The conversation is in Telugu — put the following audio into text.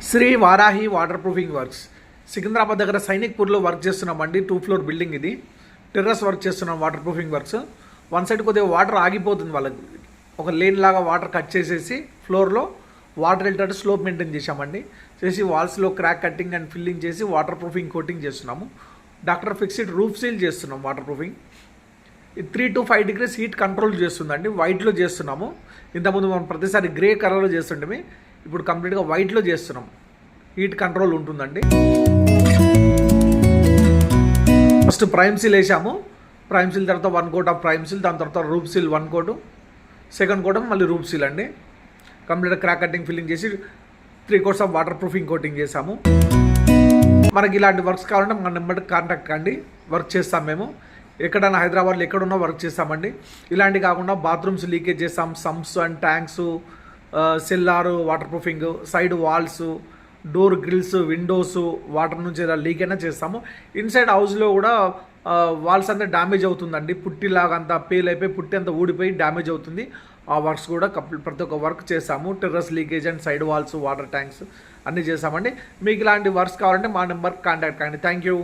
Shri Varahi waterproofing works Secunderabad దగ్గర సైనిక్పూర్లో వర్క్ చేస్తున్నామండి. 2 ఫ్లోర్ బిల్డింగ్ ఇది. టెర్రస్ వర్క్ చేస్తున్నాం waterproofing works. One side కొద్దిగా వాటర్ ఆగిపోతుంది, వాళ్ళకి ఒక లేన్ లాగా వాటర్ కట్ చేసేసి ఫ్లోర్లో వాటర్ వెళ్ళేటట్టు స్లోప్ మెయింటైన్ చేశామండి. చేసి వాల్స్లో క్రాక్ కట్టింగ్ అండ్ ఫిల్లింగ్ చేసి వాటర్ ప్రూఫింగ్ కోటింగ్ చేస్తున్నాము. డాక్టర్ ఫిక్స్డ్ రూఫ్ సీల్ చేస్తున్నాం. Water proofing 3 to 5 degrees heat control చేస్తుందండి. వైట్లో చేస్తున్నాము. ఇంతకుముందు మనం ప్రతిసారి గ్రే కలర్లో చేస్తుంటే ఇప్పుడు కంప్లీట్గా వైట్లో చేస్తున్నాం. హీట్ కంట్రోల్ ఉంటుందండి. ఫస్ట్ ప్రైమ్ సీల్ వేసాము. ప్రైమ్ సీల్ తర్వాత 1 కోట్ ఆఫ్ ప్రైమ్ సీల్, దాని తర్వాత roof seal 1 coat, second coat మళ్ళీ రూఫ్ సీల్ అండి. కంప్లీట్గా క్రాక్ కటింగ్ ఫిల్లింగ్ చేసి 3 coats of waterproofing coating చేసాము. మనకి ఇలాంటి వర్క్స్ కావాలంటే మన నెంబర్కి కాంటాక్ట్ కండి, వర్క్ చేస్తాం మేము. ఎక్కడైనా హైదరాబాద్లో ఎక్కడున్నా వర్క్ చేస్తామండి. ఇలాంటివి కాకుండా బాత్రూమ్స్ లీకేజ్ చేస్తాం, sumps and tanks, cellar waterproofing, side walls, door grills, windows water నుంచి ఇలా లీక్ అయినా చేస్తాము. ఇన్సైడ్ హౌస్లో కూడా వాల్స్ అంతా డ్యామేజ్ అవుతుందండి. పుట్టిలాగా అంతా పేల్ అయిపోయి పుట్టి అంతా ఊడిపోయి డ్యామేజ్ అవుతుంది. ఆ వర్క్స్ కూడా ప్రతి ఒక్క వర్క్ చేస్తాము. Terrace leakage and side walls, water tanks అన్నీ చేస్తామండి. మీకు ఇలాంటి వర్క్స్ కావాలంటే మా నెంబర్కి కాంటాక్ట్ కండి. Thank you.